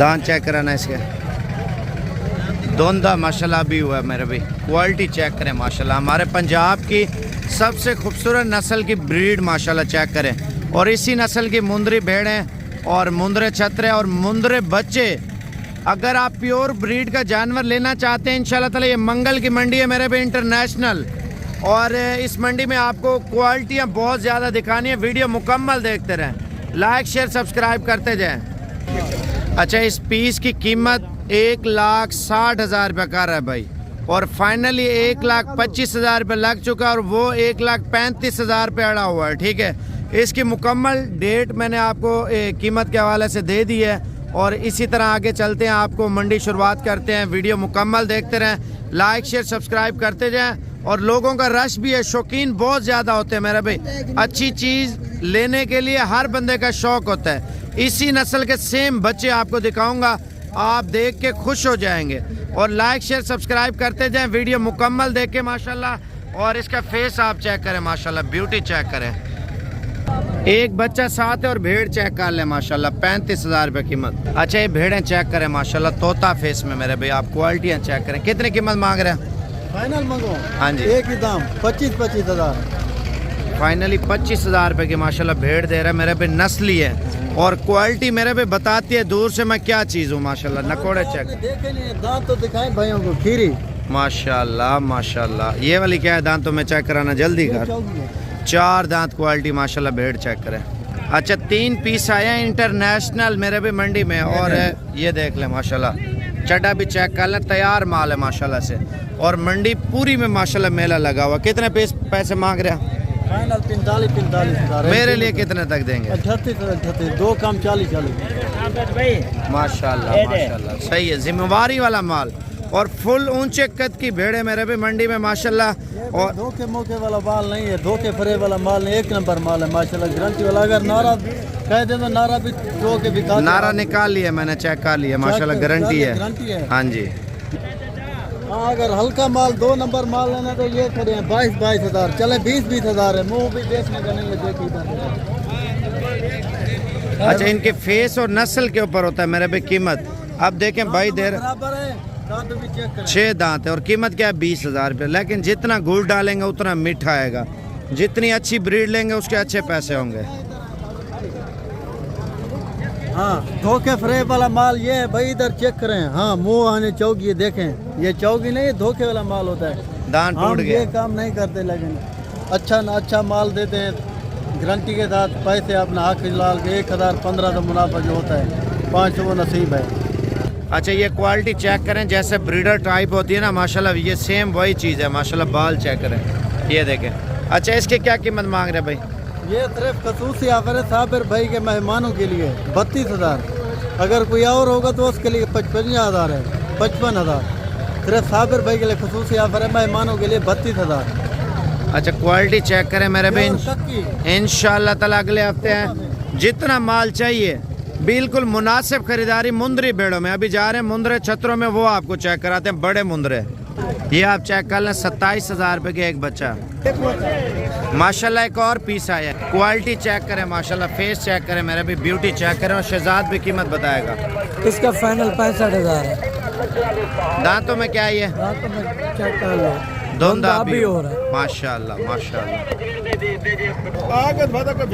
दांत चेक कराना इसके, दोंदा माशाल्लाह भी हुआ है मेरे भाई। क्वालिटी चेक करें माशाल्लाह, हमारे पंजाब की सबसे खूबसूरत नस्ल की ब्रीड माशाल्लाह चेक करें। और इसी नस्ल की मुंदरी भेड़ें और मुंदरे छतरे और मुंदरे बच्चे। अगर आप प्योर ब्रीड का जानवर लेना चाहते हैं इंशाल्लाह ताला, ये मंगल की मंडी है मेरे भाई, इंटरनेशनल। और इस मंडी में आपको क्वालिटियाँ बहुत ज़्यादा दिखानी है, वीडियो मुकम्मल देखते रहें, लाइक शेयर सब्सक्राइब करते जाएँ। अच्छा, इस पीस की कीमत 1,60,000 रुपये कर रहा है भाई, और फाइनली 1,25,000 रुपये लग चुका है, और वो 1,35,000 रुपये अड़ा हुआ है। ठीक है, इसकी मुकम्मल डेट मैंने आपको कीमत के हवाले से दे दी है। और इसी तरह आगे चलते हैं, आपको मंडी शुरुआत करते हैं, वीडियो मुकम्मल देखते रहें, लाइक शेयर सब्सक्राइब करते जाएँ। और लोगों का रश भी है, शौकीन बहुत ज़्यादा होते हैं मेरे भाई, अच्छी चीज़ लेने के लिए हर बंदे का शौक़ होता है। इसी नस्ल के सेम बच्चे आपको दिखाऊंगा, आप देख के खुश हो जाएंगे। और लाइक शेयर सब्सक्राइब करते जाएं, वीडियो मुकम्मल देख के माशाल्लाह। और इसका फेस आप चेक करें माशाल्लाह, ब्यूटी चेक करें। एक बच्चा साथ है और भेड़ चेक कर ले माशाल्लाह, 35,000 रुपये कीमत। अच्छा, ये भेड़ें चेक करें माशाल्लाह, तोता फेस में मेरे भाई, आप क्वालिटियाँ चेक करें। कितनी कीमत मांग रहे हैं? फाइनल मांगो। हाँ जी, एक ही दाम 25,000। फाइनली 25,000 रुपये की माशाल्लाह भेड़ दे रहा है मेरे भाई, नस्ली है और क्वालिटी मेरे पे बताती है दूर से मैं क्या चीज़ हूँ माशाल्लाह। नकोड़े चेक देखे नहीं, दांत तो दिखाएं भाइयों को, खीरी माशाल्लाह माशाल्लाह। ये वाली क्या है, दांत तो मैं चेक कराना जल्दी कर। 4 दांत क्वालिटी माशाल्लाह, भेड़ चेक करें। अच्छा, 3 पीस आया इंटरनेशनल मेरे भी मंडी में, और ये देख ले माशाल्लाह, चड्डा भी चेक कर लें, तैयार माल है माशाल्लाह से। और मंडी पूरी में माशाल्लाह मेला लगा हुआ। कितने पैसे मांग रहे हैं? फाइनल 45,000। मेरे लिए कितने तक देंगे? 38,000, 2 कम 40,000। माशाल्लाह माशाल्लाह, सही है, जिम्मेवारी वाला माल और फुल ऊंचे कद की भेड़े मेरे भी मंडी में माशाल्लाह। और धोखे मौके वाला माल नहीं है, धोखे फरे वाला माल नहीं, 1 नंबर माल है माशाल्लाह, गारंटी वाला। अगर नारा कह दे तो नारा भी धो के भी, नारा निकाल लिया मैंने, चेक कर लिया माशाल्लाह, गारंटी है। हाँ जी, हाँ, अगर हल्का माल 2 नंबर माल लेना तो ये खड़े हैं 22,000, चले 20,000 है, मुंह भी देखने का नहीं है, देखिए इधर। अच्छा, इनके फेस और नस्ल के ऊपर होता है मेरे भाई कीमत। अब देखें भाई, देर 6 दांत है और कीमत क्या है? 20,000 रुपये। लेकिन जितना गुड़ डालेंगे उतना मीठा आएगा, जितनी अच्छी ब्रीड लेंगे उसके अच्छे पैसे होंगे। हाँ, धोखे फ्रे वाला माल ये है भाई, इधर चेक करें। हाँ, मुंह आने चौकी, ये देखें, ये चौकी नहीं, धोखे वाला माल होता है। दांत टूट गया, ये काम नहीं करते, लेकिन अच्छा माल देते हैं गारंटी के साथ। पैसे अपना हक लाल के 1,015 का मुनाफा जो होता है, 500 वो नसीब है। अच्छा, ये क्वालिटी चेक करें, जैसे ब्रीडर टाइप होती है ना माशाल्लाह, ये सेम वही चीज़ है माशाल्लाह। बाल चेक करें, ये देखें। अच्छा, इसकी क्या कीमत मांग रहे भाई? ये सिर्फ खसूसी ऑफर है साबिर भाई के मेहमानों के लिए, 32,000। अगर कोई और होगा तो उसके लिए 55,000 है, 55,000। सिर्फ साबिर भाई के लिए खसूसी ऑफर है, मेहमानों के लिए 32,000। अच्छा, क्वालिटी चेक करें मेरे भाई, इंशाल्लाह ताला अगले हफ्ते हैं। जितना माल चाहिए बिल्कुल मुनासिब खरीदारी मुंदरी भेड़ों में। अभी जा रहे हैं मुंदरे छतरों में, वो आपको चेक कराते हैं, बड़े मुंदरे। ये आप चेक कर लें, 27,000 रुपये के एक बच्चा माशाल्लाह। एक और पीस आया, क्वालिटी चेक करें माशाल्लाह, फेस चेक करें मेरे भी, ब्यूटी चेक करें। और शहजाद भी कीमत बताएगा। इसका फाइनल 65,000 है। दांतों में क्या है ये? चेक कर लो, धुंधा भी हो रहा है माशाल्लाह माशाल्लाह।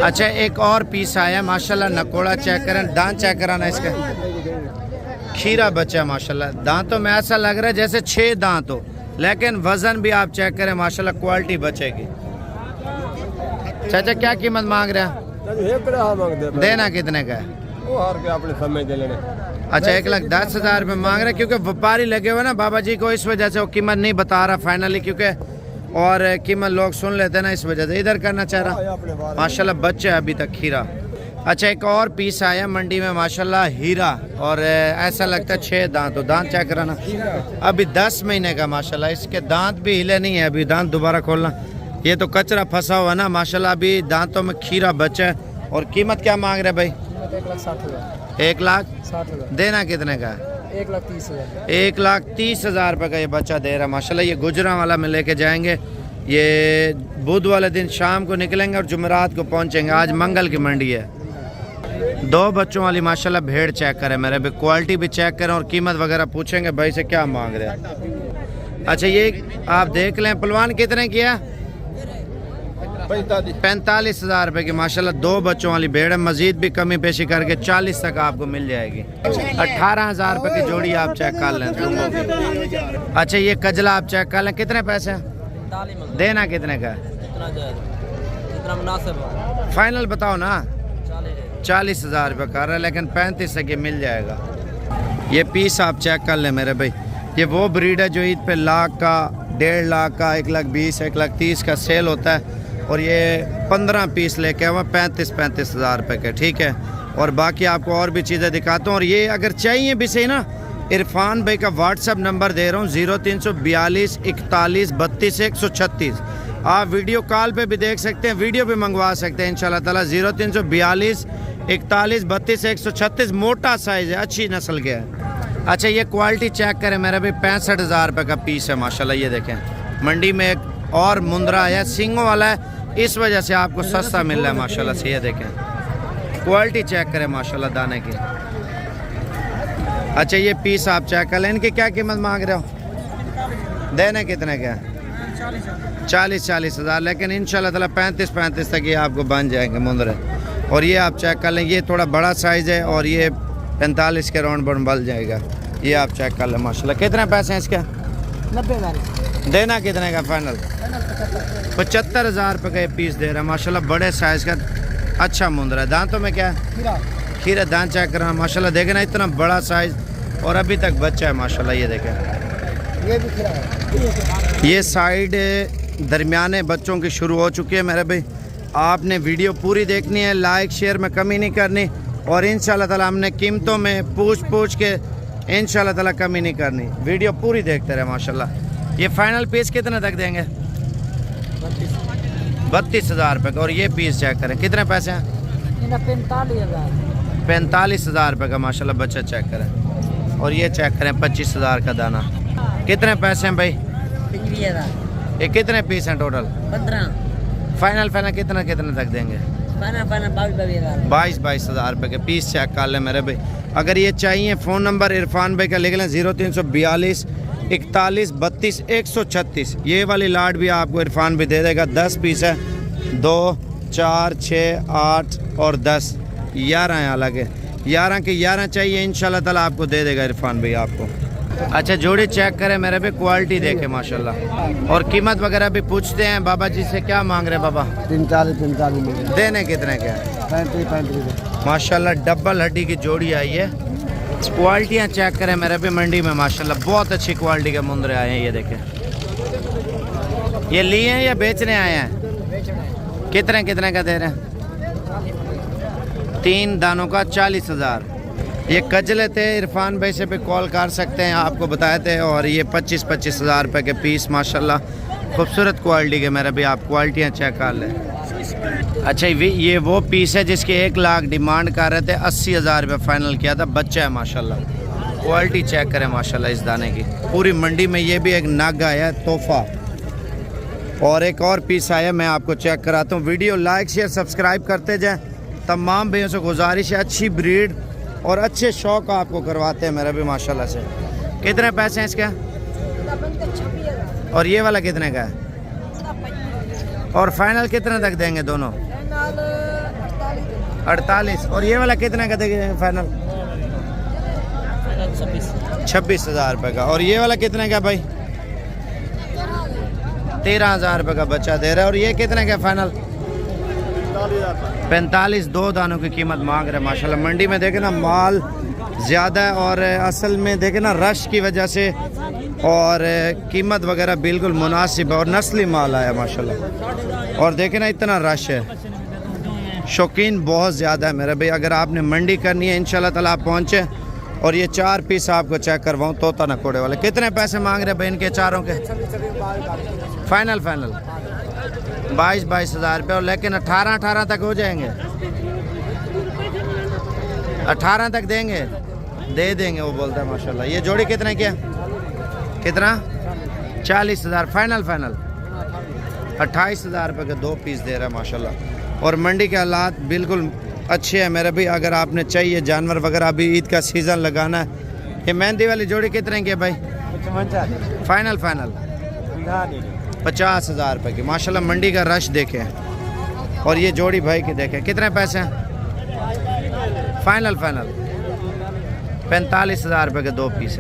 अच्छा, एक और पीस आया माशाल्लाह, नकोड़ा चेक करें, दांत चेक कराना इसका, खीरा बच्चा माशाल्लाह। दांतों में ऐसा लग रहा है जैसे 6 दांत हो, लेकिन वजन भी आप चेक करें माशाल्लाह, क्वालिटी बचेगी। चाचा, क्या कीमत मांग रहे हैं? देना कितने का है? अच्छा, 1,10,000 रुपये मांग रहे हैं, क्योंकि व्यापारी लगे हुए ना बाबा जी को, इस वजह से वो कीमत नहीं बता रहा फाइनली, क्योंकि और कीमत लोग सुन लेते हैं ना, इस वजह से इधर करना चाह रहा माशाल्लाह। बच्चे अभी तक खीरा। अच्छा, एक और पीस आया मंडी में माशाल्लाह, हीरा, और ऐसा लगता है 6 दांत हो। दांत चेक कराना, अभी 10 महीने का माशाल्लाह, इसके दांत भी हिले नहीं है, अभी दांत दोबारा खोलना। ये तो कचरा फंसा हुआ ना माशाल्लाह, अभी दांतों में खीरा बच्चा है। और कीमत क्या मांग रहे भाई? 1,60,000। देना कितने का है? 1,30,000। 1,30,000 रुपये का ये बच्चा दे रहा है माशाल्लाह। ये गुजरा वाला में लेके जाएंगे, ये बुध वाले दिन शाम को निकलेंगे और जुमेरात को पहुंचेंगे। आज मंगल की मंडी है। 2 बच्चों वाली माशाल्लाह भेड़ चेक करें मेरे भी, क्वालिटी भी चेक करें और कीमत वगैरह पूछेंगे भाई से क्या मांग रहे हैं। अच्छा ये आप देख लें पहलवान कितने की है? 45,000 रुपए की माशाल्लाह 2 बच्चों वाली भेड़ है। मजीद भी कमी पेशी करके 40 तक आपको मिल जाएगी। 18,000 रुपए की जोड़ी आप चेक कर लें दूंगों की। अच्छा ये कजला आप चेक कर लें, कितने पैसे देना, कितने का फाइनल बताओ ना? 40,000 रुपये कर रहा है, लेकिन 35 तक ये मिल जाएगा। ये पीस आप चेक कर लें मेरे भाई, ये वो ब्रीड है जो ईद पे लाख का, 1.5 लाख का, 1,20,000, 1,30,000 का सेल होता है। और ये 15 पीस लेके आवा 35,000 रुपये के, ठीक है। और बाकी आपको और भी चीज़ें दिखाता हूँ। और ये अगर चाहिए भी सही ना, इरफान भाई का व्हाट्सअप नंबर दे रहा हूँ 0342 41 32 136। आप वीडियो कॉल पे भी देख सकते हैं, वीडियो भी मंगवा सकते हैं इंशाल्लाह ताला। 0342 41 32 136। मोटा साइज़ है, अच्छी नस्ल के है। अच्छा ये क्वालिटी चेक करें मेरा भी, 65,000 रुपये का पीस है माशाल्लाह। ये देखें मंडी में एक और मुंद्रा है, सींगों वाला है, इस वजह से आपको सस्ता मिल रहा है माशाल्लाह से। ये देखें क्वालिटी चेक करें माशाल्लाह दाने की। अच्छा ये पीस आप चेक कर लें, इनकी क्या कीमत मांग रहे हो? देने कितने के? 40,000, लेकिन इंशाल्लाह ताला 35 तक ये आपको बन जाएंगे मुंद्रे। और ये आप चेक कर लें, ये थोड़ा बड़ा साइज़ है और ये 45 के राउंड बन जाएगा। ये आप चेक कर लें माशाल्लाह। कितने पैसे हैं इसके? 90,000। देना कितने का फाइनल? 75,000 रुपये का ये पीस दे रहा है माशाल्लाह। बड़े साइज़ का अच्छा मुंद्रा है। दांतों में क्या है? खीरा। दांत चेक कर रहा है माशाल्लाह, देखें ना इतना बड़ा साइज़ और अभी तक बच्चा है माशाल्लाह। ये देखें ये भी खीरा है। ये साइड दरमियाने बच्चों की शुरू हो चुकी है मेरे भाई। आपने वीडियो पूरी देखनी है, लाइक शेयर में कमी नहीं करनी। और इंशाल्लाह ताला हमने कीमतों में पूछ के इंशाल्लाह ताला कमी नहीं करनी। वीडियो पूरी देखते रहे माशाल्लाह। ये फाइनल पीस कितने तक देंगे? 32,000 रुपये का। और ये पीस चेक करें, कितने पैसे हैं? 45,000 रुपये का माशाल्लाह बच्चा चेक करें। और ये चेक करें 25,000 का दाना। कितने पैसे हैं भाई? ये कितने पीस हैं टोटल? 15। फाइनल कितना तक देंगे? 22,000 रुपये के पीस चेक कर लें मेरे भाई। अगर ये चाहिए फ़ोन नंबर इरफान भाई का लिख लें 0342 41 32 136। ये वाली लाट भी आपको इरफान भी दे देगा। 10 पीस है, 2 4 6 8 और 10 11 है अलग है। 11 के 11 चाहिए इंशाल्लाह ताला आपको दे देगा इरफान भाई आपको। अच्छा जोड़ी चेक करें मेरे पे, क्वालिटी देखें माशाल्लाह। और कीमत वगैरह भी पूछते हैं बाबा जी से, क्या मांग रहे हैं बाबा? 45 देने कितने के? 35 माशाल्लाह डबल हड्डी की जोड़ी आई है। क्वालिटियाँ चेक करें मेरे पे, मंडी में माशाल्लाह बहुत अच्छी क्वालिटी के मुंद्रे आए हैं। ये देखें, ये लिए हैं या बेचने आए हैं? कितने का दे रहे हैं? 3 दानों का 40,000। ये कजले थे, इरफान भाई से भी कॉल कर सकते हैं, आपको बताए थे। और ये 25,000 रुपये के पीस माशाल्लाह खूबसूरत क्वालिटी के मेरे भी, आप क्वालिटियाँ चेक कर लें। अच्छा ये वो पीस है जिसके 1 लाख डिमांड कर रहे थे, 80,000 रुपये फाइनल किया था। बच्चा है माशाल्लाह। क्वालिटी चेक करें माशाल्लाह इस दाने की। पूरी मंडी में ये भी एक नग आया है तोहफा। और एक और पीस आया, मैं आपको चेक कराता हूँ। वीडियो लाइक शेयर सब्सक्राइब करते जाएँ। तमाम भैया से गुजारिश है, अच्छी ब्रीड और अच्छे शौक आपको करवाते हैं मेरा भी माशाल्लाह से। कितने पैसे हैं इसके? और ये वाला कितने का है? और फाइनल कितने तक देंगे दोनों? 48। और ये वाला कितने का देंगे फाइनल? 26,000 रुपये का। और ये वाला कितने का भाई? 13,000 रुपये का बच्चा दे रहा है। और ये कितने का फाइनल? 45। 2 दानों की कीमत मांग रहे हैं माशाल्लाह। मंडी में देखे ना माल ज़्यादा है और असल में देखे ना रश की वजह से और कीमत वगैरह बिल्कुल मुनासिब है और नस्ली माल आया माशाल्लाह। और देखे ना इतना रश है, शौकीन बहुत ज़्यादा है मेरे भाई। अगर आपने मंडी करनी है इंशाल्लाह ताला आप पहुँचे। और ये 4 पीस आपको चेक करवाऊँ तोता नकोड़े वाले। कितने पैसे मांग रहे हैं भाई इनके चारों के? फाइनल 22,000 रुपये। और लेकिन 18 तक हो जाएंगे? 18 तक देंगे? दे देंगे वो बोलता है माशाल्लाह। ये जोड़ी कितने की है? कितना? 40,000 फाइनल 28,000 रुपये के 2 पीस दे रहा है माशाल्लाह। और मंडी के हालात बिल्कुल अच्छे हैं मेरे भाई। अगर आपने चाहिए जानवर वगैरह, अभी ईद का सीज़न लगाना है। ये मेहंदी वाली जोड़ी कितने की है भाई? फाइनल 50,000 रुपये की। माशाल्लाह मंडी का रश देखे। और ये जोड़ी भाई की देखे कितने पैसे हैं? फाइनल 45,000 रुपये के 2 पीस।